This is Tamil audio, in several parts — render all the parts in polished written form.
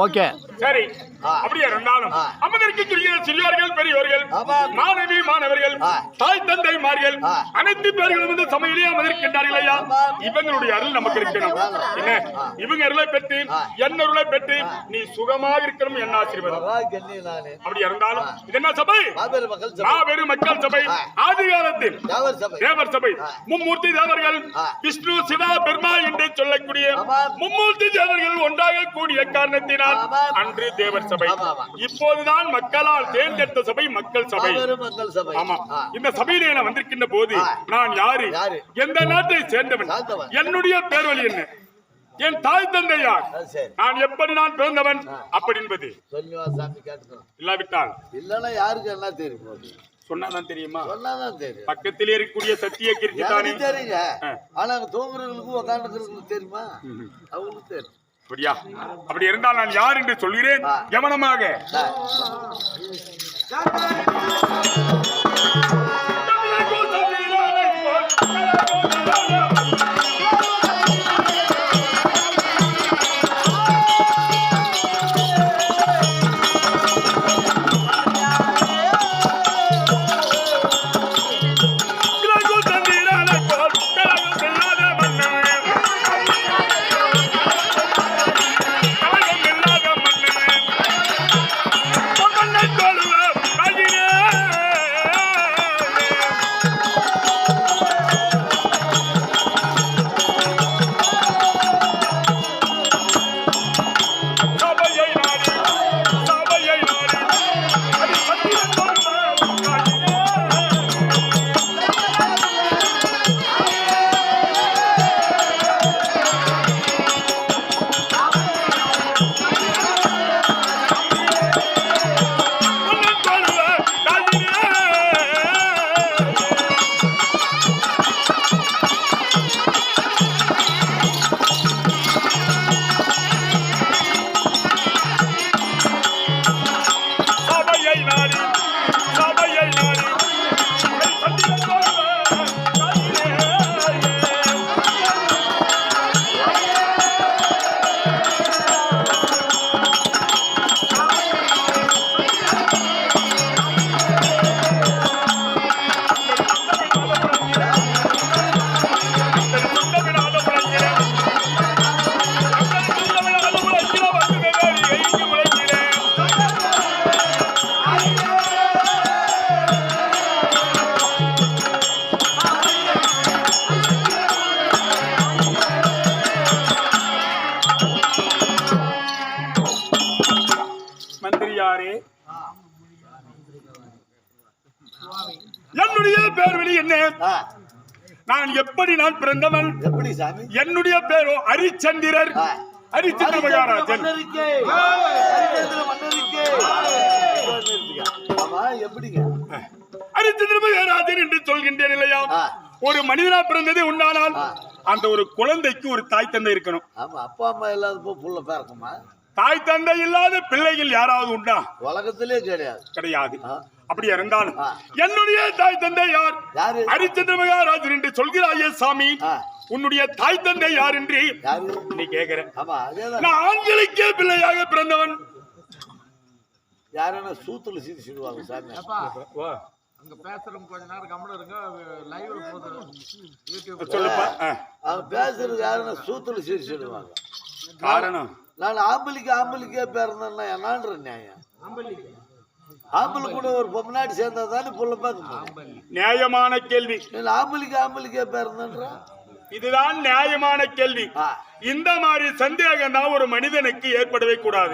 ஓகே சரி. அப்படியே இருந்தாலும் அமர்ந்திருக்கக்கூடிய சிறியோர்கள் பெரியோர்கள் மாணவி மாணவர்கள் தாய் தந்தைமார்கள் அனைத்து பேர்களும் வந்து சமையலே அமர்ந்திருக்கின்றார்கள் ஐயா. இவங்களுடைய அருள் நமக்கு இருக்கணும். என்ன இவங்க அருளை பெற்று என்ன அருளை பெற்று நீ சுகமாக இருக்கணும் என்ன ஆசீர்வாதம். அப்படி இருந்தாலும் இது என்ன சபை? மாபெரும் மக்கள் சபை. ஆதி காலத்தில் தேவர் சபை. மும்மூர்த்தி தேவர்கள் விஷ்ணு சிவா பெருமா என்று சொல்லக்கூடிய மும்மூர்த்தி தேவர்கள் ஒன்றாக கூடிய காரணத்தினால் அன்று தேவர் சபை. இப்போதுதான் மக்களால் தேர்ந்தெடுத்த சபை மக்கள் சபை. ஆமா, இந்த சபையிலே நான் வந்திருக்கின்ற போது நான் யாரு, எந்த நாட்டை சேர்ந்தவன், என்னுடைய பேர் வழி என்ன, என் தாய் தந்தை யார், நான் எப்படி நான் பிறந்தவன் அப்படி என்பது இல்லாவிட்டால் இல்லன்னா யாருக்கு என்ன தெரியும்? சொன்னாதான் தெரியுமா? சொன்னாதான் தெரியும். பக்கத்தில் இருக்கக்கூடிய சத்திய கீர்த்தி தானே தெரியுங்க. ஆனா தூங்குறவங்களுக்கும் உட்காந்துக்கிறவங்களுக்கு தெரியுமா? அவங்களுக்கு தெரியும். அப்படியா? அப்படி இருந்தால் நான் யார் என்று சொல்கிறேன் கவனமாக. என்னுடைய பேர் வழி என்ன, நான் எப்படி நான் பிறந்தவன், என்னுடைய பேரோ ஹரிச்சந்திரர், ஹரிச்சந்திர மகாராஜன். ஹரிச்சந்திர மகாராஜன் என்று சொல்கின்றேன் இல்லையா? ஒரு மனிதனா பிறந்ததே உண்டானால் அந்த ஒரு குழந்தைக்கு ஒரு தாய் தந்தை இருக்கணும். அப்பா அம்மா இல்லாத புள்ள பிறக்குமா? தாய் தந்தை இல்லாத பிள்ளைகள் யாராவது உண்டா? உலகத்திலே கிடையாது. அப்படி இருந்தாலும் என்னுடைய தாய் தந்தை யார்? ஹரிச்சந்திர மகாராஜன் என்று சொல்கிறாயே சாமி, உன்னுடைய தாய் தந்தை யார் என்று நீ கேக்குற. நான் ஆண்களுக்கே பிள்ளையாக பிறந்தவன். யாரா சூத்துல சீதிடுவாங்க சாமி. அங்க பேசுறோம், கொஞ்ச நேரம் கம்முனு இருங்க, லைவ்ல போடுறோம் யூடியூப். சொல்லுப்பா. அவங்க பேசுறது யாரா சூத்துல சீதிடுவாங்க. காரணம் நான் ஆம்பளிக்கே பிறந்தேன்னா என்னான்ற நியாயம்? ஆம்பளை கூட ஒரு பொம்னாடி சேர்ந்தா தானே புள்ள பார்க்க நியாயமான கேள்வி. ஆம்பளிக்கே பிறந்தன்ற இதுதான் நியாயமான கேள்வி. இந்த மாதிரி சந்தேகம் தான் ஒரு மனிதனுக்கு ஏற்படவே கூடாது.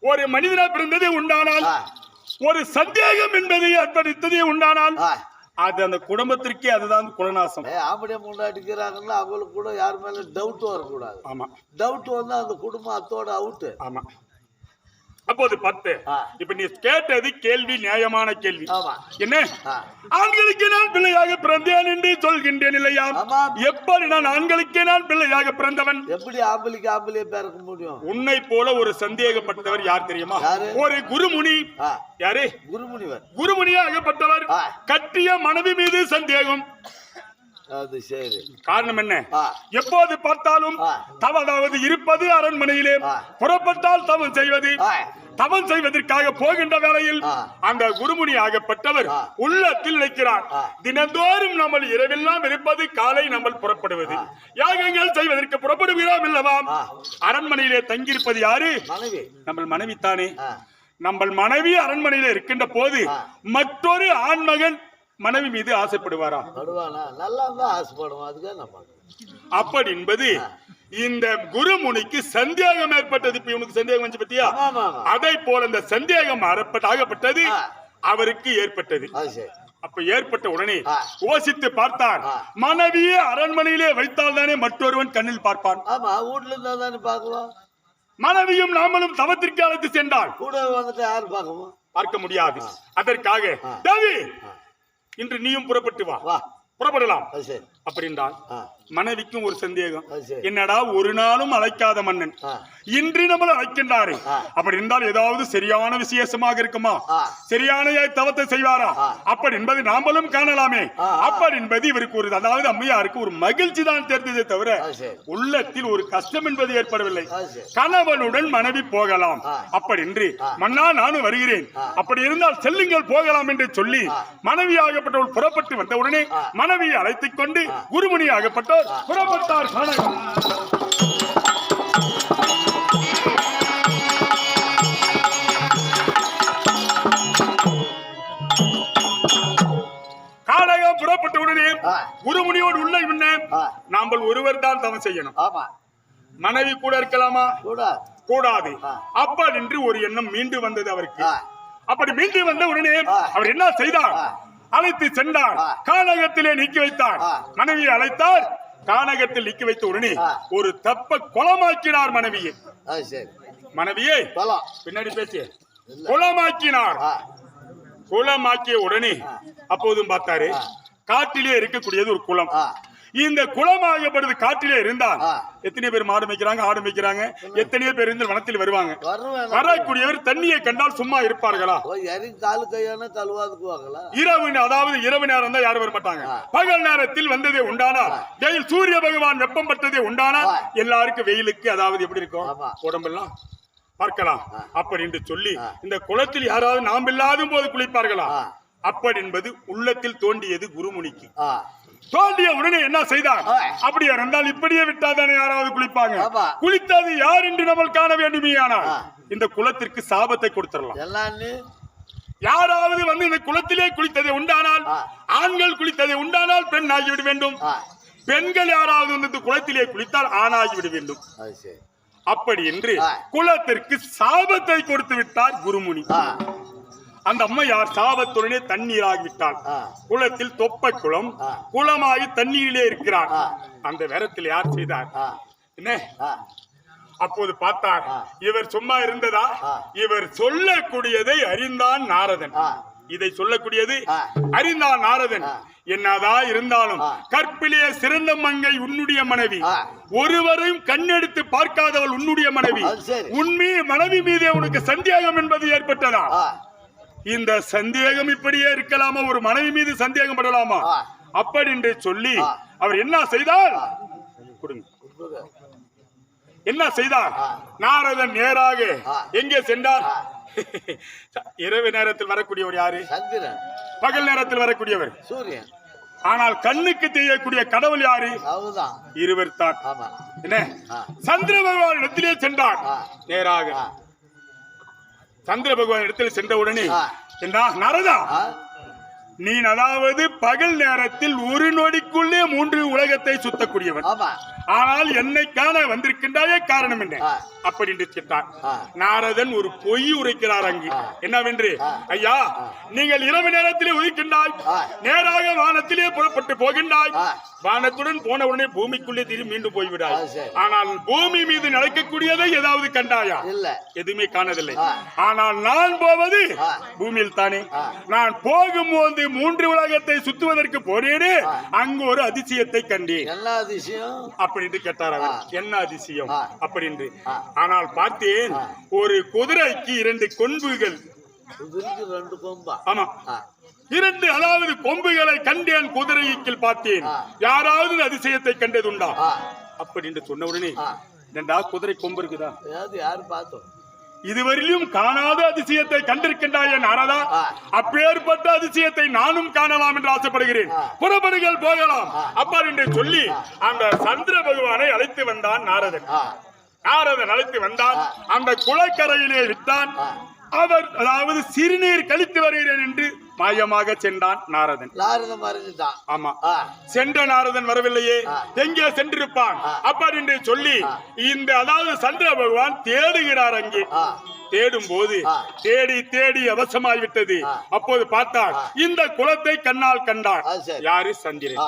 ஒரு மனிதனா பிறந்ததே உண்டானால், ஒரு சந்தேகம் என்பதை ஏற்படுத்ததே உண்டானால் அது அந்த குடும்பத்திற்கே அதுதான் குலநாசம். ஆம்படியா முன்னாடிக்கிறாங்கன்னா அவங்களுக்கு கூட யாரு மேல டவுட் வரக்கூடாது. ஆமா, டவுட் வந்தா அந்த குடும்பம் அத்தோட அவுட். ஆமா. அப்போது 10 இப்ப நீ கேட்டது கேள்வி நியாயமான கேள்வி. என்ன, ஆண்களுக்கு நான் பிள்ளையாக பிறந்தேன் என்று சொல்கின்றேன் இல்லையா? எப்படி நான் ஆண்களுக்கே நான் பிள்ளையாக பிறந்தவன்? எப்படி ஆம்பளையே பிறக்க முடியும்? உன்னை போல ஒரு சந்தேகப்பட்டவர் யார் தெரியுமா? ஒரு குருமுனி. யாரு? குருமுனிவர். குருமுனியாகப்பட்டவர் கட்டிய மனைவி மீது சந்தேகம். அது சரி. காரணம் என்ன? ஆ. எப்போது பார்த்தாலும் ஆ. தவதாவது இருப்பது அரண்மனையிலே, ஆ. புறப்பட்டால் தவம் செய்வது, ஆ. தவம் செய்வதற்காக போகின்ற வேளையில் ஆ. அந்த குருமுனி ஆகப்பட்டவர் ஆ. உள்ளத்தில் நிற்கிறார். ஆ. தினந்தோறும் நம்ம இரவெல்லாம் இருப்பது, காலை நம்ம புறப்படுவது, யாகங்கள் செய்வதற்கு புறப்படுகிறோம் இல்லவா? ஆ. அரண்மனையிலே தங்கியிருப்பது யாரு? மனைவி. நம்ம மனைவி தானே. ஆ. நம்ம மனைவி அரண்மனையில இருக்கின்ற போது ஆ. மற்றொரு ஆண்மகன் மனைவி மீது ஆசைப்படுவாரா? படுவானா? நல்லா இருந்தா ஆசைப்படுவான். அதுக்காக நான் பார்க்கிறேன். அப்படி என்பது இந்த குருமுனிக்கு சந்தேகம் ஏற்பட்டது. இப்ப இவனுக்கு சந்தேகம் வந்து பத்தியா? ஆமா, ஆமா. அதை போல இந்த சந்தேகம் ஆகப்பட்டது ஆ. அவருக்கு ஏற்பட்டது. அது சரி. அப்ப ஏற்பட்ட உடனே ஆ. யோசித்து பார்த்தார். ஆ. மனைவியே அரண்மனையிலே வைத்தால் தானே மற்றொருவன் கண்ணில் பார்ப்பான். ஆமா, வீட்டுல இருந்தா தானே பார்க்கலாம். மனைவியும் நாமளும் தவத்திற்கு அழைத்து சென்றால் கூட வந்துட்டு யாரு பார்க்கவும்? பார்க்க முடியாது. அதற்காக ஆ. தேவி, இன்று நீயும் புறப்பட்டு வா, வா. புறப்படலாம். அது சரி. அப்படி என்றால் ஆ. மனைவிக்கும் ஒரு சந்தேகம். அது சரி. என்னடா ஒரு நாளும் அழைக்காத மன்னன் ஆ. இன்று நம்மள அழைக்கின்றாரு. ஆ. அப்படி இருந்தால் ஏதாவது சரியான விசேஷமாக இருக்குமா? ஆ. சரியான தவத்தை செய்வாரா? ஆ. அப்படி என்பது நாமளும் காணலாமே. ஆ. அப்படி என்பது இவருக்கு ஒரு, அதாவது அம்மையாருக்கு ஒரு மகிழ்ச்சி தான் தெரிந்ததே தவிர அது சரி. உள்ளத்தில் ஒரு கஷ்டம் என்பது ஏற்படவில்லை. அது சரி. கணவனுடன் மனைவி போகலாம். ஆ. அப்படி என்று ஆ. மன்னா நானும் வருகிறேன், ஆ. அப்படி இருந்தால் செல்லுங்கள் போகலாம் என்று சொல்லி ஆ. மனைவியாகப்பட்டவள் புறப்பட்டு வந்தவுடனே ஆ. மனைவியை அழைத்துக் கொண்டு குருமுனி ஆகப்பட்டோர் புறப்பட்டார். கானகம். கானகம் புறப்பட்ட உடனே ஆ. குருமுனியோடு உள்ள முன்ன ஆ. நாம் ஒருவர் தான் தவம் செய்யணும். ஆமா. மனைவி கூட இருக்கலாமா? கூட. கூடாது. ஆ. அப்படி என்று ஒரு எண்ணம் மீண்டு வந்தது அவருக்கு. ஆ. அப்படி மீண்டு வந்த உடனே ஆ. அவர் என்ன செய்தார்? ஆ. அழைத்து சென்றார். ஆ. கானகத்திலே நீக்கி வைத்தார். ஆ. மனைவியை அழைத்தார். கானகத்தில் நீக்கி வைத்த உடனே ஆ. ஒரு தப்ப கொலமாக்கினார் மனைவியை. அது சரி. மனைவியை போலாம். பின்னாடி பேச்சு இல்ல. குலமாக்கினார். ஆ. குலமாக்கிய உடனே ஆ. அப்போதும் பார்த்தாரு, ஆ. காட்டிலே இருக்கக்கூடியது ஒரு குளம். ஆ. இந்த குளமாகப்படுது காட்டிலே இருந்தால் ஆ. எத்தனை பேர் மாடு மேய்க்கிறாங்க, ஆடு மேய்க்கிறாங்க, எத்தனையோ பேர் இருந்து வனத்தில் வருவாங்க. வருவேன். வரக்கூடியவர் தண்ணியை கண்டால் சும்மா இருப்பார்களா? இறங்கி காலு கையான கழுவாதுக்குவாங்களா? இரவு, அதாவது இரவு நேரம் தான் யாரும் வர மாட்டாங்க. ஆ. பகல் நேரத்தில் வந்ததே உண்டானால், வெயில் சூரிய பகவான் வெப்பம் பட்டதே உண்டானால் ஆ. எல்லாருக்கும் வெயிலுக்கு அதாவது எப்படி இருக்கும் ஆமா. உடம்பெல்லாம் பார்க்கலாம். அப்படி என்று சொல்லி ஆ. இந்த குளத்தில் யாராவது நாம் இல்லாத போது குளிப்பார்களா? ஆ. அப்படி என்பது உள்ளத்தில் தோண்டியது குருமுனிக்கு. ஆ. தோண்டிய உடனே என்ன செய்தார்? ஆ. அப்படியே இருந்தால் இப்படியே விட்டாதானே யாராவது குளிப்பாங்க. ஆமா. குளித்தது யார் என்று நம்ம காண வேண்டுமேயானால் ஆ. இந்த குளத்திற்கு சாபத்தை கொடுத்துடலாம். எல்லான்னு யாராவது வந்து இந்த குளத்திலே குளித்ததை உண்டானால், ஆ. ஆண்கள் குளித்ததை உண்டானால் பெண் ஆகிவிட வேண்டும். ஆ. பெண்கள் யாராவது வந்து இந்த குளத்திலே குளித்தால் ஆணாகிவிட வேண்டும். அது சரி. அப்படி என்று ஆ. குளத்திற்கு சாபத்தை கொடுத்து விட்டார் குருமுனி. ஆ. அந்த அம்மையார் சாபத்துடனே தண்ணீராகிவிட்டாள். ஆ. குளத்தில் தொப்ப குளம், ஆ. குளமாகி தண்ணீரிலே இருக்கிறார். ஆ. அந்த நேரத்தில் யார் செய்தார்? ஆ. என்ன? ஆ. அப்போது பார்த்தார், ஆ. இவர் சும்மா இருந்ததா? ஆ. இவர் சொல்லக்கூடியதை அறிந்தான் நாரதன். ஆ. இதை சொல்லக்கூடியது ஆ. அறிந்தான் நாரதன். ஆ. என்னதா இருந்தாலும் ஆ. கற்பிலே சிறந்த மங்கை உன்னுடைய மனைவி, ஆ. ஒருவரையும் கண்ணெடுத்து பார்க்காதவள் உன்னுடைய மனைவி, அது சரி. உண்மை மனைவி மீதே உனக்கு சந்தேகம் என்பது ஏற்பட்டதா? ஆ. இந்த சந்தேகம் இப்படியே இருக்கலாமா? ஒரு மனைவி மீது சந்தேகம் படலாமா? ஆ. அப்படி என்று சொல்லி ஆ. அவர் என்ன செய்தார்? ஆ. கொடுங்க. கொடுங்க. என்ன செய்தார்? ஆ. நாரதன் நேராக ஆ. எங்கே சென்றார்? ஆ. இரவு நேரத்தில் வரக்கூடியவர் யாரு? சந்திரன். பகல் நேரத்தில் வரக்கூடியவர். சூரியன். ஆனால் கண்ணுக்கு தெரியக்கூடிய கடவுள் யாரு? அவதான். இருவர் தான். ஆமா. என்ன? ஆ. சந்திர பகவான் இடத்திலே சென்றார். ஆ. நேராக ஆ. சந்திர பகவான் இடத்தில் சென்ற உடனே ஆ. என்ன நரதா, ஆ. நீ அதாவது பகல் நேரத்தில் ஒரு நொடிக்குள்ளே 3 உலகத்தை சுத்தக்கூடியவன். ஆமா. ஆனால் என்னை காண வந்திருக்கின்றாயே, காரணம் என்ன? ஆ. அப்படி என்று கேட்டார். ஆ. நாரதன் ஒரு பொய் உரைக்கிறார் அங்கு. ஆ. என்னவென்று? ஆ. ஐயா, ஆ. நீங்கள் இரவு நேரத்திலே உதிக்கின்றாய், ஆ. நேராக வானத்திலே புறப்பட்டு போகின்றாய். ஆ. வானத்துடன் போன உடனே பூமிக்குள்ளே திரும்பி மீண்டும் போய்விடாய். அது சரி. ஆனால் பூமி மீது நடக்கக்கூடியதை ஏதாவது கண்டாயா? இல்ல. எதுவுமே காணதில்லை. ஆ. ஆனால் நான் போவது ஆ. பூமியில் தானே. ஆ. நான் போகும்போது 3 உலகத்தை சுத்துவதற்கு போனேனே, ஆ. அங்கு ஒரு அதிசயத்தை கண்டேன். என்ன அதிசயம்? அப்படின்னு கேட்டார் அவர். ஆ. என்ன அதிசயம்? ஆ. அப்படின்னு. ஆ. ஆனால் பார்த்தேன், ஆ. ஒரு குதிரைக்கு 2 கொம்புகள் குதிரைக்கு 2 கொம்பா? ஆமா, ஆ. 2 அதாவது கொம்புகளை கண்டேன் குதிரையில் பார்த்தேன். யாராவது அதிசயத்தை கண்டதுண்டா ஆ. அப்படின்னு சொன்ன உடனே, ஆ. ஏண்டா குதிரை கொம்பு இருக்குதா? அதாவது யாரு பார்த்தோம்? இதுவரையிலும் காணாத அதிசயத்தை கண்டிருக்கின்றாய நாரதா, அப்பேற்பட்ட அதிசயத்தை நானும் காணலாம் என்று ஆசைப்படுகிறேன். புறப்படுகள் போகலாம் அப்பா என்று சொல்லி அந்த சந்திர பகவானை அழைத்து வந்தான் நாரதன். நாரதன் அழைத்து வந்தான், அந்த குளக்கரையிலே விட்டான். அவர் அதாவது சிறுநீர் கழித்து வருகிறேன் என்று மாயமாக சென்றான் நாரதன். நாரதன் மறைஞ்சிட்டான். ஆமா, சென்ற நாரதன் வரவில்லையே, எங்கே சென்றிருப்பான் அப்பா என்று சொல்லி இந்த அதாவது சந்திர பகவான் தேடுகிறார். அங்கே தேடும் போது தேடி தேடி அவசமாய்விட்டது. அப்போது பார்த்தார், இந்த குளத்தை கண்ணால் கண்டார். யாரு? சந்திரன்.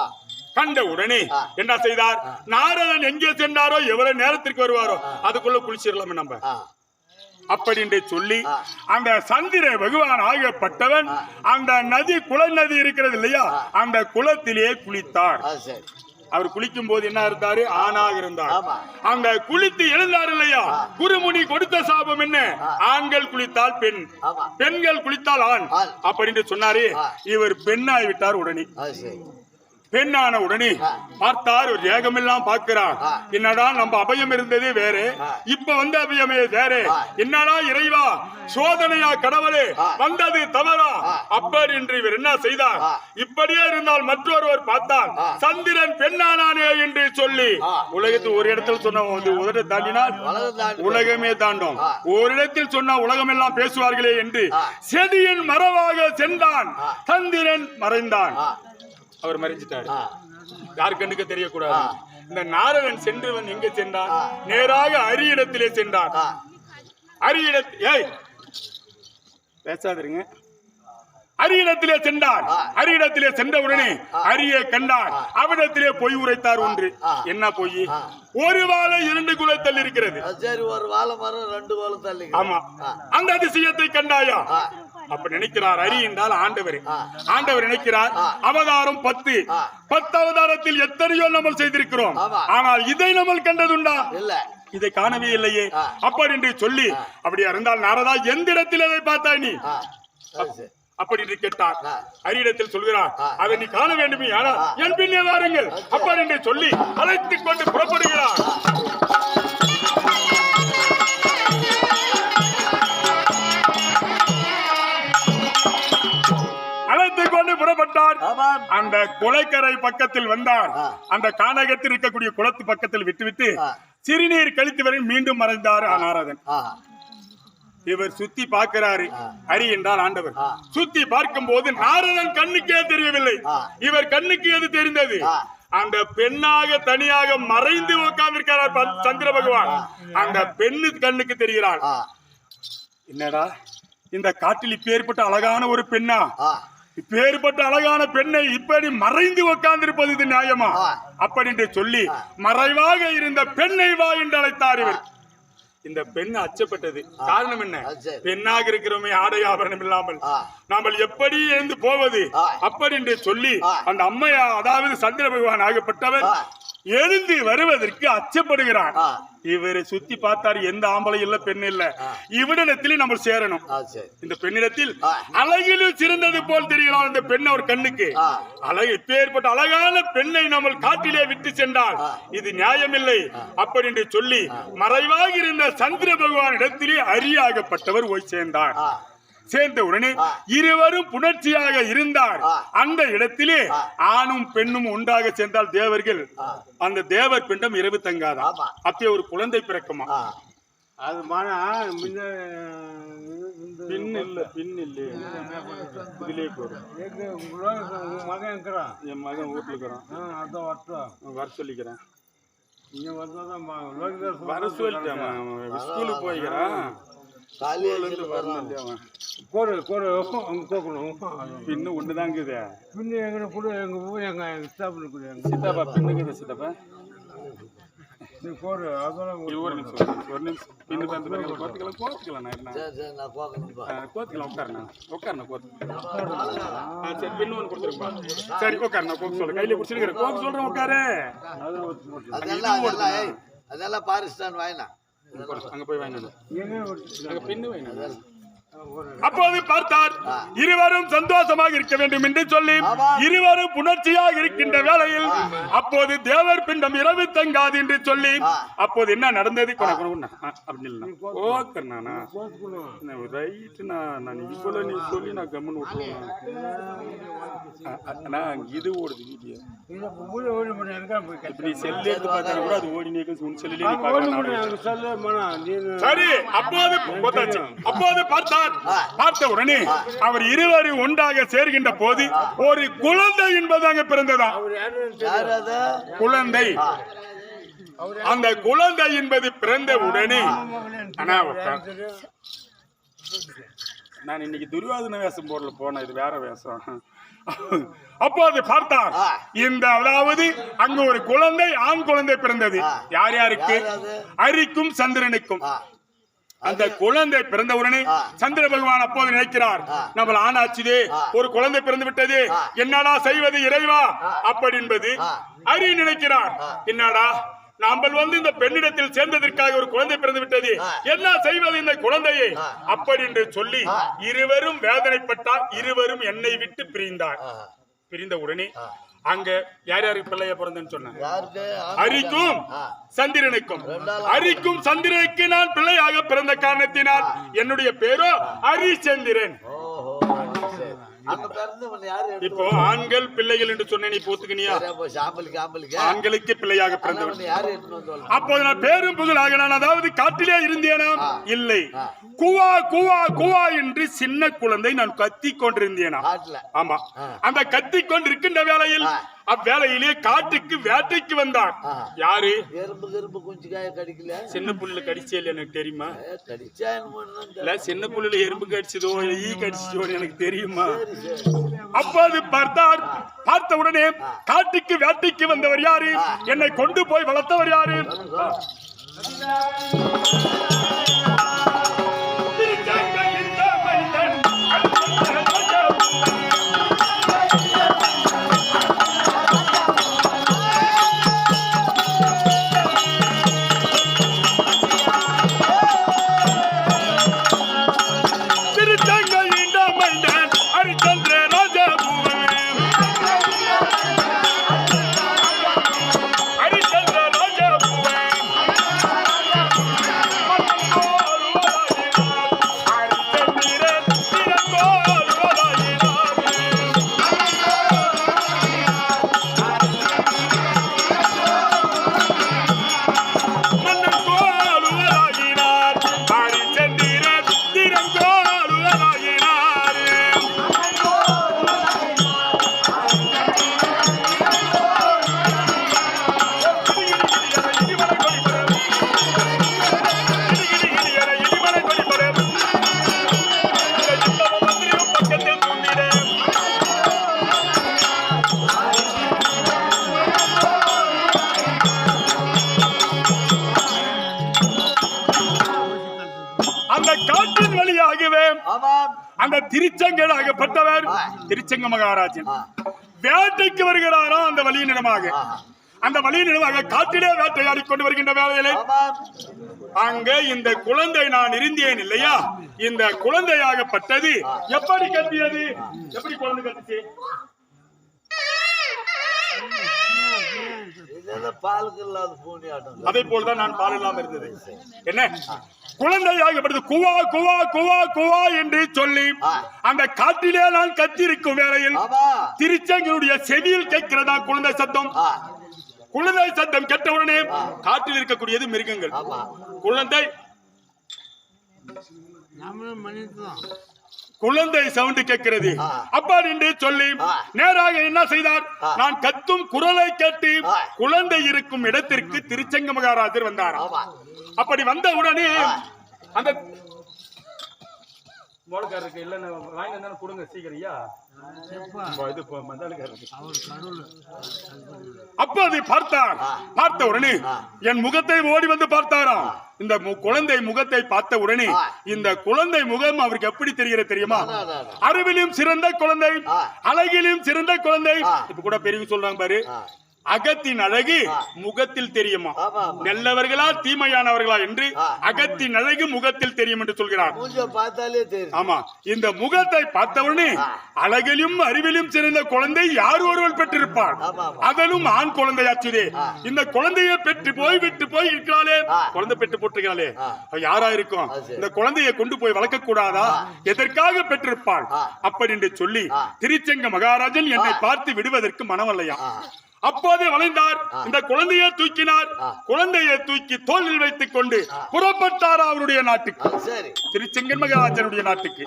கண்ட உடனே என்ன செய்தார்? நாரதன் எங்கே சென்றாரோ எவ்வளவு நேரத்திற்கு வருவாரோ அதுக்குள்ள குளிச்சிடலாமே நம்ம அப்படி என்று சொல்லி அந்த சந்திர பகவான் ஆகப்பட்டவன் அந்த நதி குள நதி இருக்கிறது இல்லையா, அந்த குளத்திலே குளித்தார். அவர் குளிக்கும் போது என்ன இருந்தாரு? ஆணாக இருந்தார். அந்த குளித்து எழுந்தார் இல்லையா, குருமுனி கொடுத்த சாபம் என்ன? ஆண்கள் குளித்தால் பெண், பெண்கள் குளித்தால் ஆண் அப்படின்னு சொன்னாரு. இவர் பெண்ணாய் விட்டார். உடனே பெண்ணான உடனே பார்த்தார், ஒரு ஏகமெல்லாம் பார்க்கிறார். என்னடா நம்ம அபயம் இருந்தது வேற, இப்ப வந்த அபயமே வேற. என்னடா இறைவா, சோதனையா கடவுளே, வந்தது தவறா அப்படி என்று இவர் என்ன செய்தார்? இப்படியே இருந்தால் மற்றொருவர் பார்த்தார், சந்திரன் பெண்ணானானே என்று சொல்லி உலகத்தில் ஒரு இடத்தில் சொன்ன உதட தாண்டினால் உலகமே தாண்டும், ஒரு இடத்தில் சொன்ன உலகம் எல்லாம் பேசுவார்களே என்று செடியின் மரவாக சென்றான். சந்திரன் மறைந்தான். அவர் மறைஞ்சிட்டாரு. யார் கண்ணுக்கு தெரியக்கூடாது. இந்த நாரதன் சென்றவன் எங்க சென்றான்? நேராக அரியிடத்திலே சென்றான். பேசாதீங்க. அரியிடத்திலே சென்றார். அரியிடத்திலே சென்ற உடனே அரியை கண்டார். அவரிடத்திலே பொய் உரைத்தார். ஒன்று என்ன பொய்? ஒரு வாழை 2 குலத்தல் இருக்கிறது. சரி, ஒரு வாழை மரம் 2 குலத்தல். ஆமா, அந்த அதிசயத்தை கண்டாயா? அப்ப நினைக்கிறார், அரி என்றால் ஆண்டவர். ஆண்டவர் நினைக்கிறார், அவதாரம் 10 அவதாரத்தில் எத்தனையோ நம்ம செய்திருக்கிறோம், ஆனால் இதை நம்ம கண்டதுண்டா? இல்ல, இதை காணவே இல்லையே அப்படி என்று சொல்லி, அப்படியா இருந்தால் நாரதா எந்த இடத்தில் அதை பார்த்தாய் நீ அப்படி என்று கேட்டார். அரியிடத்தில் சொல்கிறார், அதை நீ காண வேண்டுமே, ஆனால் என் பின்னே வாருங்கள் அப்படி என்று சொல்லி அழைத்துக் கொண்டு புறப்படுகிறார். புறப்பட்டார். அந்த குளக்கரை பக்கத்தில் வந்தார். அந்த கானகத்தில் இருக்கக்கூடிய குளத்து பக்கத்தில் விட்டுவிட்டு சிறுநீர் கழித்து வரை மீண்டும் மறைந்தார் நாரதன். இவர் சுத்தி பார்க்கிறாரு. ஹரி என்றால் ஆண்டவர். சுத்தி பார்க்கும் போது நாரதன் கண்ணுக்கே தெரியவில்லை. இவர் கண்ணுக்கு எது தெரிந்தது? அந்த பெண்ணாக தனியாக மறைந்து உட்கார்ந்திருக்கிறார் சந்திர பகவான். அந்த பெண்ணு கண்ணுக்கு தெரிகிறாள். என்னடா இந்த காட்டில் இப்பேற்பட்ட அழகான ஒரு பெண்ணா, இப்பேற்பட்ட அழகான பெண்ணை இப்படி மறைந்து உட்கார்ந்திருப்பது இது நியாயமா அப்படி என்று சொல்லி மறைவாக இருந்த பெண்ணை வா என்று அழைத்தார். இவர் இந்த பெண் அச்சப்பட்டது. காரணம் என்ன? பெண்ணாக இருக்கிறோமே, ஆடை ஆபரணம் இல்லாமல் நாம எப்படி எழுந்து போவது அப்படி என்று சொல்லி அந்த அம்மையா அதாவது சந்திர பகவான் ஆகப்பட்டவர் எழுந்து வருவதற்கு அச்சப்படுகிறார். இவரை சுத்தி பார்த்தாரு, எந்த ஆம்பளை இல்ல, பெண் இல்ல. இவரிடத்திலே நம்ம சேரணும். இந்த பெண்ணிடத்தில் அழகிலும் சிறந்தது போல் தெரிகிறார் இந்த பெண். அவர் கண்ணுக்கு அழகு இப்பேற்பட்ட அழகான பெண்ணை நம்ம காட்டிலே விட்டு சென்றால் இது நியாயமில்லை அப்படி என்று சொல்லி மறைவாக இருந்த சந்திர பகவான் இடத்திலே அரியாகப்பட்டவர் போய் சேர்ந்தார். சேர்ந்த உடனே இருவரும் புணர்ச்சியாக இருந்தார். அந்த இடத்திலே ஆணும் பெண்ணும் ஒன்றாக சேர்ந்தால் தேவர்கள் அந்த தேவர் பிண்டம் இரவு தங்காதா, அப்படி ஒரு குழந்தை பிறக்குமா? அது மகன் இருக்கிறான், என் மகன் வீட்டுல இருக்கிறான். அதான் வரட்டும், வர சொல்லிக்கிறேன். இங்க வந்தாதான் வர சொல்லிட்டேன். ஸ்கூலுக்கு போய்க்கிறான். பின்னு ஒண்ணுதாங்குது. பின்னு எங்க கூட எங்க ஊர் எங்க சித்தப்பா பின்னுக்குது. சித்தப்பா அதெல்லாம் பாரிஸ்தான் வாங்கினா அங்க போய் வாங்கினா பின்னு வாங்கினா அப்போது பார்த்தார் இருவரும் சந்தோஷமாக இருக்க வேண்டும் என்று சொல்லி இருவரும் புணர்ச்சியாக இருக்கின்ற வேளையில் அப்போது தேவர் பிண்டம் இரவு தங்காது என்று சொல்லி அப்போது என்ன நடந்தது அப்படின்னு நீ சொல்லி நான் கம்மன் விட்டுருவேன் இது ஓடுது வீடியோ இப்படி செல்லு பார்த்தா கூட அது ஓடி சரி அப்போது பார்த்தார் பார்த்த உடனே அவர் இருவரும் ஒன்றாக சேர்கின்ற போது ஒரு குழந்தை என்பது அங்க பிறந்ததா குழந்தை அந்த குழந்தை என்பது பிறந்த உடனே நான் இன்னைக்கு துரியோதன வேஷம் போடல போன இது வேற வேஷம் அப்போது பார்த்தார் இந்த அதாவது அங்கு ஒரு குழந்தை ஆண் குழந்தை பிறந்தது யார் யாருக்கு அரிக்கும் சந்திரனுக்கும் அந்த குழந்தை பிறந்தவுடனே சந்திர பகவான் அப்போது நினைக்கிறார் நம்ம ஆனாச்சுதே ஒரு குழந்தை பிறந்து விட்டது என்னடா செய்வது இறைவா அப்படி என்பது அரி நினைக்கிறார் என்னடா நாங்கள் இந்த பெண்ணிடத்தில் சேர்ந்ததற்காக ஒரு குழந்தை பிறந்து விட்டது என்ன செய்வது இந்த குழந்தையை அப்படி என்று சொல்லி இருவரும் வேதனைப்பட்டார் இருவரும் என்னை விட்டு பிரிந்த உடனே அங்க யார் யாருக்கு பிள்ளைய பிறந்தேன்னு சொன்னாங்க அரிக்கும் சந்திரனுக்கும் அரிக்கும் சந்திரனுக்கு நான் பிள்ளையாக பிறந்த காரணத்தினால் என்னுடைய பேரோ ஹரிச்சந்திரன் இப்போ ஆண்கள் பிள்ளைகள் என்று சொன்ன நீ போத்துக்கினியா ஆண்களுக்கு பிள்ளையாக பிறந்தவன் அப்போது நான் பேரும் புகழாக நான் அதாவது காட்டிலே இருந்தேனா இல்லை குவா குவா குவா என்று சின்ன குழந்தை நான் கத்தி கொண்டிருந்தேனா ஆமா அந்த கத்தி கொண்டிருக்கின்ற வேளையில் அவ்வேளையிலே காட்டுக்கு வேட்டைக்கு வந்தார் யாரு எறும்பு குஞ்சுக்காய கடிக்கல சின்ன புல்ல கடிச்சே எனக்கு தெரியுமா இல்ல சின்ன புல்லுல எறும்பு கடிச்சதோ ஈ கடிச்சதோ எனக்கு தெரியுமா அப்போது பார்த்த உடனே காட்டுக்கு வேட்டைக்கு வந்தவர் யாரு என்னை கொண்டு போய் வளர்த்தவர் யாரு அந்த திருச்செங்கலாகப்பட்டவர் திருச்செங்க மகாராஜன் வேட்டைக்கு வருகிறாரா அந்த வழியினிடமாக அந்த வழியினிடமாக காட்டிலே வேட்டையாடி கொண்டு வருகின்ற வேலையிலே அங்க இந்த குழந்தை நான் இருந்தேன் இல்லையா இந்த குழந்தையாகப்பட்டது எப்படி கத்தியது எப்படி குழந்தை கத்துச்சு அதே போலதான் நான் பால் இல்லாம இருந்தது என்ன குழந்தையாகப்பட்டது குவா குவா குவா குவா என்று சொல்லி அந்த காட்டிலே நான் கத்திருக்கும் வேளையில் திருச்செங்கனுடைய செவியில் கேட்கிறதா குழந்தை சத்தம் குழந்தை சத்தம் கேட்டவுடனே காட்டில் இருக்கக்கூடியது மிருகங்கள் குழந்தை குழந்தை சவுண்ட் கேட்கிறது அப்பா என்று சொல்லி நேராக என்ன செய்தார் நான் கத்தும் குரலை கேட்டு குழந்தை இருக்கும் இடத்திற்கு திருச்செங்க மகாராஜர் வந்தார் அப்படி வந்த உடனே அந்த மோளக்காரருக்கு இல்ல வாங்கி வந்தாலும் கொடுங்க சீக்கிரியா அப்போது பார்த்த உடனே என் முகத்தை ஓடி வந்து பார்த்தாராம் இந்த குழந்தை முகத்தை பார்த்த உடனே இந்த குழந்தை முகம் அவருக்கு எப்படி தெரிகிறது தெரியுமா அறிவிலும் சிறந்த குழந்தை அழகிலும் சிறந்த குழந்தை இப்ப கூட பெரியவங்க சொல்றாங்க பாரு அகத்தின் அழகு முகத்தில் தெரியுமா, ஆமா, ஆமா. நல்லவர்களா தீமையானவர்களா என்று ஆ. அகத்தின் அழகு முகத்தில் தெரியும் என்று சொல்கிறார். மூஞ்ச பார்த்தாலே தெரியும். ஆமா, இந்த முகத்தை பார்த்தவுடனே அழகிலும் அறிவிலும் சிறந்த குழந்தை யார் ஒருவர் பெற்றிருப்பார், ஆமா, ஆமா. அதிலும் ஆண் குழந்தையாச்சுதே. இந்த குழந்தையை பெற்று போய் விட்டு போய் இருக்கிறாளே, குழந்தை பெற்று போட்டிருக்கிறாளே, அவ யாரா இருக்கும்? இந்த குழந்தையை கொண்டு போய் வளர்க்க கூடாதா? எதற்காக பெற்றிருப்பாள்? அப்படி என்று சொல்லி திருச்செங்க மகாராஜன் என்னை பார்த்து விடுவதற்கு மனமல்லையா. அப்போதே வளைந்தார், இந்த குழந்தையை தூக்கினார். குழந்தையை தூக்கி தோளில் வைத்துக் கொண்டு புறப்பட்டார் அவருடைய நாட்டுக்கு, சரி. திருச்செங்கன் மகாராஜனுடைய நாட்டுக்கு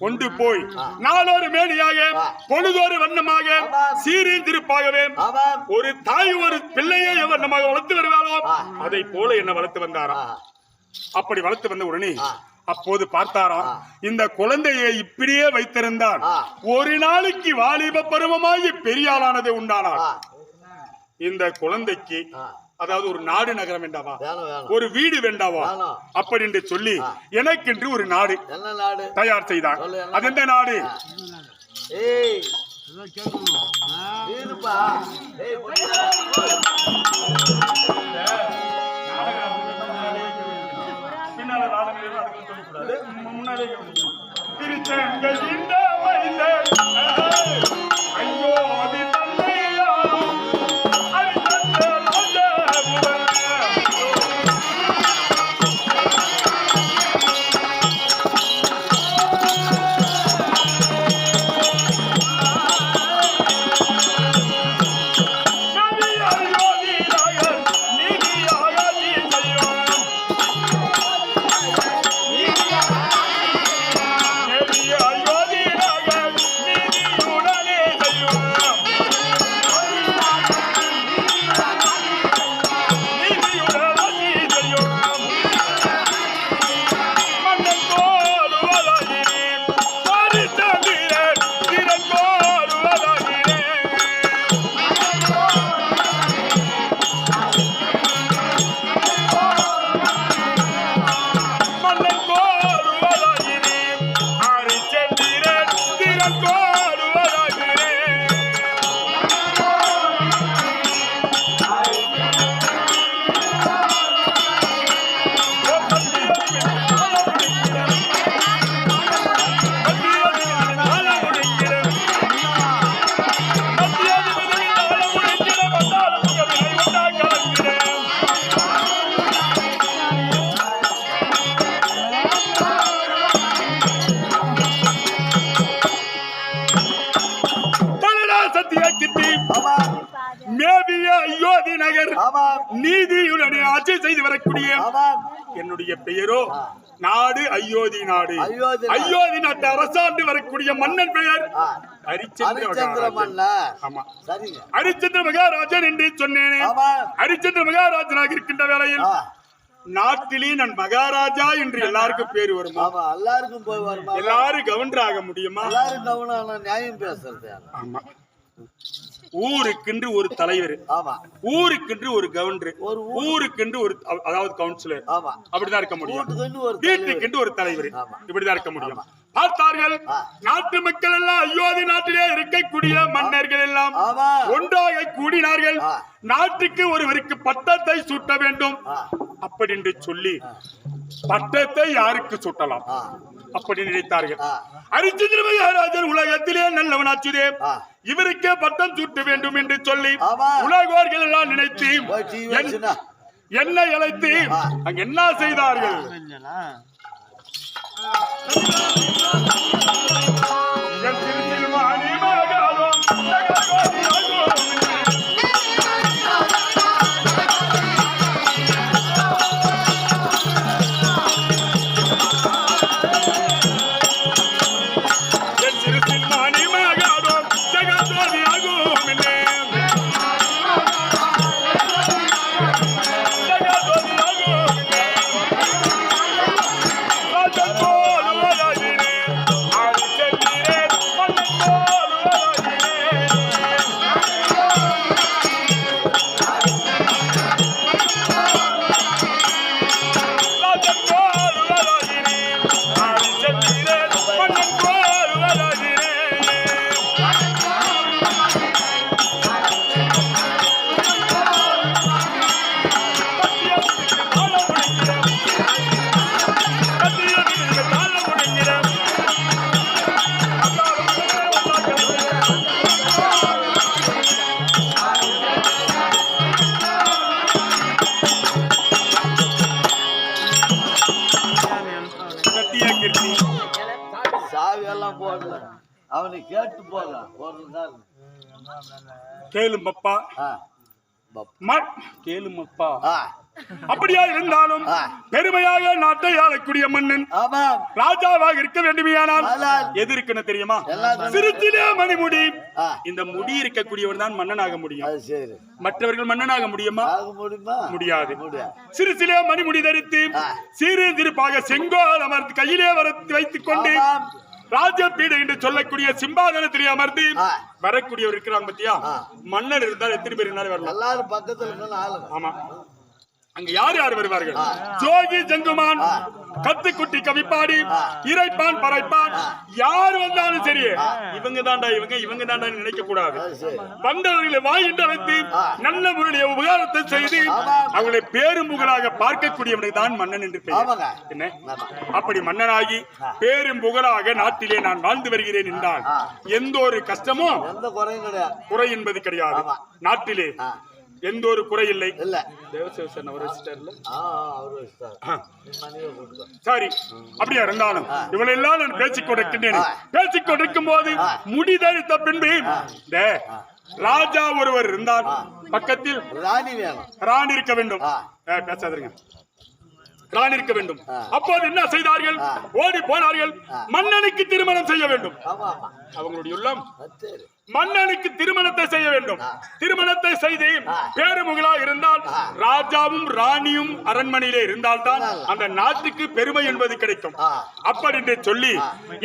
கொண்டு போய் நாளொரு மேனியாக பொழுதொரு வண்ணமாக சீரின் திருப்பாகவே ஆமாம். ஒரு தாய் ஒரு பிள்ளையை வண்ணமாக வளர்த்து வருவாளோ அதை போல என்ன வளர்த்து வந்தாராம். அப்படி வளர்த்து வந்த உடனே அப்போது பார்த்தாராம், இந்த குழந்தையை இப்படியே வைத்திருந்தால் ஒரு நாளைக்கு வாலிப பருவமாகி பெரிய ஆளானது உண்டானார். இந்த குழந்தைக்கு அதாவது ஒரு நாடு நகரம் வேண்டாவா, வேணும், வேணும். ஒரு வீடு வேண்டாவா, வேணும். அப்படி என்று சொல்லி எனக்கென்று ஒரு நாடு என்ன நாடு? தயார் செய்தார். அது எந்த நாடு? ஏய், வீடுப்பா. ஏய், ஐயோ அது தந்தையாரும் நீதியுடனே ஆட்சி செய்து வரக்கூடிய என்னுடைய பெயரோ நாடு அயோத்தி நாடு. அயோத்தி நாட்டு அரசாண்டு வரக்கூடிய மன்னன் பெயர் ஹரிச்சந்திர மன்னன். ஆமா, ஹரிச்சந்திர மகாராஜன் என்று சொன்னேனே. ஹரிச்சந்திர மகாராஜனாக இருக்கின்ற வேளையில் நாட்டிலே நான் மகாராஜா என்று எல்லாருக்கும் பேரு வருமா? எல்லாருக்கும் போய் வருமா? எல்லாரும் கவர்னர் ஆக முடியுமா? எல்லாரும் கவர்னர் நியாயம் பேசுறது. ஆமா, ஊருக்கென்று ஒரு தலைவர், ஊருக்கென்று ஒரு கவர்னர், ஊருக்கென்று ஒரு அதாவது கவுன்சிலர், அப்படிதான் இருக்க முடியும். வீட்டுக்கென்று ஒரு தலைவர், இப்படிதான் இருக்க முடியும். பார்த்தார்கள், நாட்டு மக்கள் எல்லாம் அயோத்தி நாட்டிலே இருக்கக்கூடிய மன்னர்கள் எல்லாம் ஒன்றாக கூடினார்கள். நாட்டுக்கு ஒருவருக்கு பட்டத்தை சூட்ட வேண்டும் அப்படி என்று சொல்லி பட்டத்தை யாருக்கு சூட்டலாம் அப்படி நினைத்தார்கள். ஹரிச்சந்திர மகாராஜன் உலகத்திலே நல்லவனாச்சுதே, இவருக்கே பட்டம் சூட்ட வேண்டும் என்று சொல்லி உலகோர்கள் எல்லாம் நினைத்து என்னை அழைத்து அங்க என்ன செய்தார்கள்? கீர்த்தியா கீர்த்தி சாவி எல்லாம் போடல அவனை கேட்டு போக ஒரு நாள் கேளுமப்பா கேளுமப்பா அப்படியா இருந்தாலும் பெருமையாக நாட்டை ஆளக்கூடிய மன்னன் ராஜாவாக இருக்க வேண்டுமையானால் எது இருக்குன்னு தெரியுமா? சிறுத்திலே மணிமுடி. இந்த முடி இருக்கக்கூடியவர் தான் மன்னனாக முடியும். மற்றவர்கள் மன்னனாக முடியுமா? முடியாது. சிறுசிலே மணிமுடி தரித்து சிறு திருப்பாக செங்கோல் அமர்ந்து கையிலே வைத்துக் கொண்டு ராஜ பீடை என்று சொல்லக்கூடிய சிம்பாதனத்திலே அமர்ந்து வரக்கூடியவர் இருக்கிறாங்க பத்தியா? மன்னர் இருந்தால் எத்தனை பேர் இருந்தாலும் வரலாம். எல்லாரும் பக்கத்துல. ஆமா, அங்க யார் யார் வருவார்கள்? ஜோகி ஜங்குமான், கத்துக்குட்டி கவிப்பாடி, இறைப்பான் பறைப்பான், யார் வந்தாலும் சரி இவங்க தாண்டா இவங்க தாண்டா நினைக்க கூடாது. வந்தவர்களை வாய் என்று அழைத்து நல்ல முறையிலே உபகாரத்தை செய்து அவங்களை பேரும் புகழாக பார்க்கக்கூடியவனை தான் மன்னன் என்று பெயர். என்ன அப்படி மன்னனாகி பேரும் புகழாக நாட்டிலே நான் வாழ்ந்து வருகிறேன் என்றால் எந்த ஒரு கஷ்டமும் குறை என்பது கிடையாது. நாட்டிலே எந்த ஒரு குறை இல்லை. சரி, அப்படியா இருந்தாலும் இவளை எல்லாம் நான் பேசிக் கொண்டிருக்கின்றேன். பேசிக் கொண்டிருக்கும் போது முடிதரித்த பின்பு ராஜா ஒருவர் இருந்தார். பக்கத்தில் ராணி இருக்க வேண்டும். பேசாதீங்க, ராணி இருக்க வேண்டும். அப்போது என்ன செய்தார்கள்? ஓடி போனார்கள். மன்னனுக்கு திருமணம் செய்ய வேண்டும். அவங்களுடைய உள்ளம் மன்னனுக்கு திருமணத்தை செய்ய வேண்டும். திருமணத்தை செய்து பேருமுகளா இருந்தால் ராஜாவும் ராணியும் அரண்மனையிலே இருந்தால்தான் அந்த நாட்டுக்கு பெருமை என்பது கிடைக்கும். அப்படி என்று சொல்லி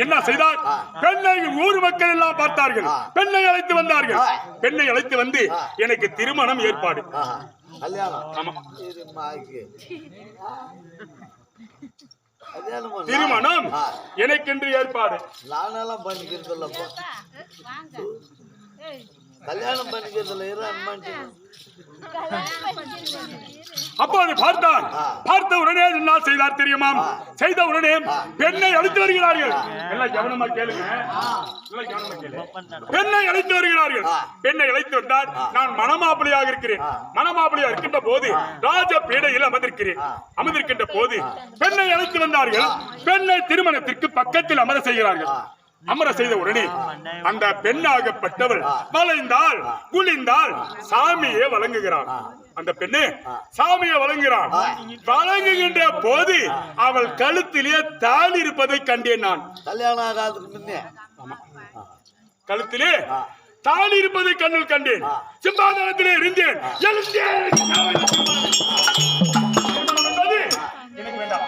என்ன செய்தார்? பெண்ணை ஊர் மக்கள் எல்லாம் பார்த்தார்கள். பெண்ணை அழைத்து வந்தார்கள். பெண்ணை அழைத்து வந்து எனக்கு திருமணம் ஏற்பாடு. திருமணம் எனக்கென்று ஏற்பாடு. நானெல்லாம் பண்ணிக்கிறதுல கல்யாணம் பண்ணிக்கிறதுல அப்போது பார்த்தார். பார்த்த உடனே என்ன செய்தார் தெரியுமா? செய்த உடனே பெண்ணை அழைத்து வருகிறார்கள். எல்லாம் கவனமா கேளுங்க, பெண்ணை அழைத்து வருகிறார்கள். பெண்ணை அழைத்து வந்தார். நான் மணமாப்பிளையாக இருக்கிறேன். மணமாப்பிளையாக இருக்கின்ற போது ராஜ பீடையில் அமர்ந்திருக்கின்ற போது பெண்ணை அழைத்து வந்தார்கள். பெண்ணை திருமணத்திற்கு பக்கத்தில் அமர செய்கிறார்கள். அமர செய்த உடனே அந்த பெண்ணாகப்பட்டவள் வளைந்தால் குளிந்தால் சாமியை வழங்குகிறாள். அந்த பெண்ணு சாமியை வழங்குகிறாள். வழங்குகின்ற போது அவள் கழுத்திலே தாலி இருப்பதை கண்டேன். நான் கல்யாணம் ஆகாதுக்கு முன்னே கழுத்திலே தாலி இருப்பதை கண்ணில் கண்டேன். சிம்மாதனத்திலே இருந்தேன். எனக்கு வேண்டாம்,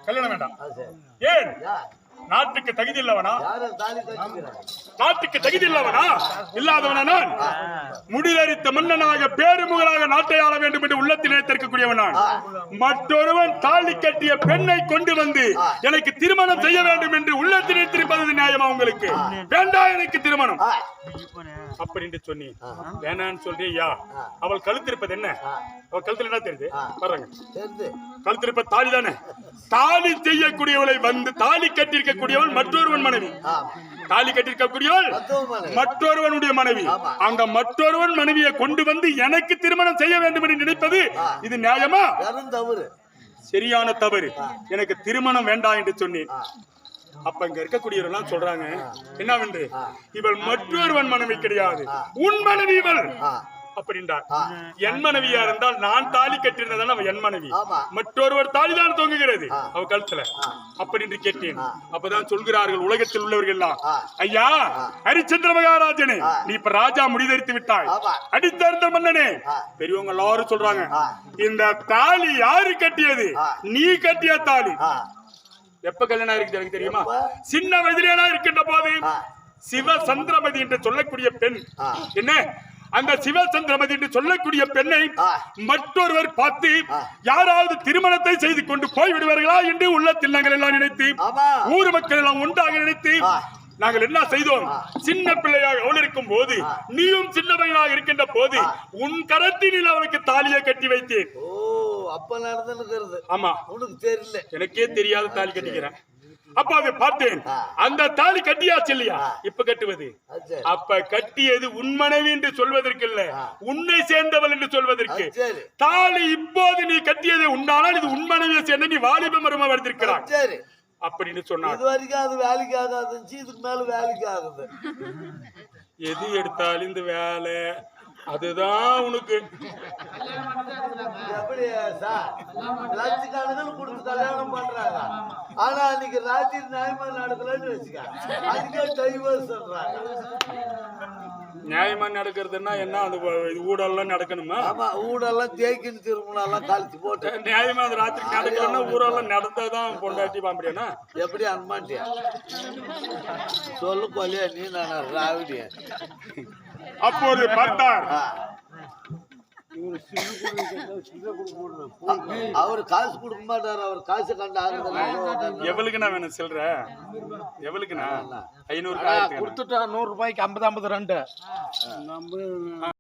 கல்யாணம் வேண்டாம். ஏன்? நாட்டுக்கு தகுதி இல்லவனா? நாட்டுக்கு தகுதி இல்லவனா? இல்லாதவனா? நான் முடிதரித்த மன்னனாக பேருமுகளாக நாட்டை ஆள வேண்டும் என்று உள்ளத்தில் நினைத்திருக்கக்கூடியவன் நான். மற்றொருவன் தாலி கட்டிய பெண்ணை கொண்டு வந்து எனக்கு திருமணம் செய்ய வேண்டும் என்று உள்ளத்தில் நினைத்திருப்பது நியாயமா உங்களுக்கு? வேண்டாம் எனக்கு திருமணம் அப்படி என்று சொன்னி வேணான்னு சொல்றியா? அவள் கழுத்திருப்பது என்ன? அவள் கழுத்துல என்ன தெரியுது பாருங்க. கழுத்திருப்ப தாலி தானே. தாலி செய்யக்கூடியவளை வந்து தாலி கட்டியிருக்கக்கூடியவள் மற்றொருவன் மனைவி. தாலி கட்டியிருக்கக்கூடியவள் மற்றொருவனுடைய மனைவி. அந்த மற்றொருவன் மனைவியை கொண்டு வந்து எனக்கு திருமணம் செய்ய வேண்டும் என்று நினைப்பது இது நியாயமா? சரியான தவறு. எனக்கு திருமணம் வேண்டாம் என்று சொன்னேன். அப்ப இங்க இருக்கக்கூடியவர்கள் சொல்றாங்க என்னவென்று, இவள் மற்றொருவன் மனைவி கிடையாது, உன் மனைவி இவள் அப்படின்றார். என் மனைவியா இருந்தால் நான் தாலி கட்டியிருந்ததால் அவ என் மனைவி. மற்றொருவர் தாலிதான் தொங்குகிறது அவ கழுத்துல அப்படி என்று கேட்டேன். அப்பதான் சொல்கிறார்கள் உலகத்தில் உள்ளவர்கள் எல்லாம், ஐயா ஹரிச்சந்திர மகாராஜனே, நீ இப்ப ராஜா முடிதரித்து விட்டாய், அடித்தறிந்த மன்னனே. பெரியவங்க எல்லாரும் சொல்றாங்க, இந்த தாலி யாரு கட்டியது? நீ கட்டிய தாலி. எப்ப கல்யாணம் இருக்குது எனக்கு தெரியுமா? சின்ன வயதிலேயே இருக்கின்ற போது சிவசந்திரமதி என்று சொல்லக்கூடிய பெண், என்ன அந்த சிவசந்திரமதி என்று சொல்லக்கூடிய பெண்ணை மற்றொருவர் பார்த்து யாராவது திருமணத்தை செய்து கொண்டு போய் விடுவார்களா என்று உள்ளத்தில் நாங்கள் எல்லாம் நினைத்து, ஊர் மக்கள் எல்லாம் ஒன்றாக நினைத்து நாங்கள் என்ன செய்தோம்? சின்ன பிள்ளையாக அவள் இருக்கும் போது, நீயும் சின்ன பையனாக இருக்கின்ற போது உன் கரத்தினில் அவளுக்கு தாலியை கட்டி வைத்தேன். அப்ப நடந்துக்கிறது. ஆமா, உனக்கு தெரியல, எனக்கே தெரியாத தாலி கட்டிக்கிறேன். அப்ப அதை பார்த்தேன். அந்த தாலி கட்டியாச்சு இல்லையா? இப்ப கட்டுவது. அப்ப கட்டியது உன் மனைவி என்று சொல்வதற்கு இல்ல, உன்னை சேர்ந்தவள் என்று சொல்வதற்கு. தாலி இப்போது நீ கட்டியதை உண்டானால் இது உன் மனைவியை சேர்ந்த நீ வாலிப மரும வருத்திருக்கிறாய். அப்படின்னு சொன்னார். இது வரைக்கும் அது வேலைக்கு ஆகாதுச்சு, இதுக்கு மேல வேலைக்கு ஆகுது. எது எடுத்தாலும் இந்த வேலை அதுதான் உனக்கு. எப்படி சார் லட்சக்கணக்கில் கொடுத்து கல்யாணம் பண்றாங்க, ஆனா அன்னைக்கு ராத்திரி நியாயமா நடக்கலன்னு வச்சுக்க, அதுக்கே டைவர்ஸ் சொல்றாங்க. நியாயமா நடக்கிறதுன்னா என்ன? அந்த ஊடெல்லாம் நடக்கணுமா? ஆமா, ஊடெல்லாம் தேய்க்கின்னு திருமணம் கழிச்சு போட்டு நியாயமா அது ராத்திரி நடக்கணும்னா ஊரெல்லாம் நடந்தாதான் பொண்டாட்டி பாம்படியானா? எப்படி அனுமாட்டியா சொல்லு கொல்லியா நீ நான் ராவிடியா. அப்போது பார்த்தார், அவரு காசு கொடுக்க மாட்டாரு, அவர் காசு கண்டாரு. எவளுக்குண்ணா வேணும் சில்லற? எவளுக்குண்ணா? 500 கொடுத்துட்டா 100 ரூபாய்க்கு 50 ரெண்டு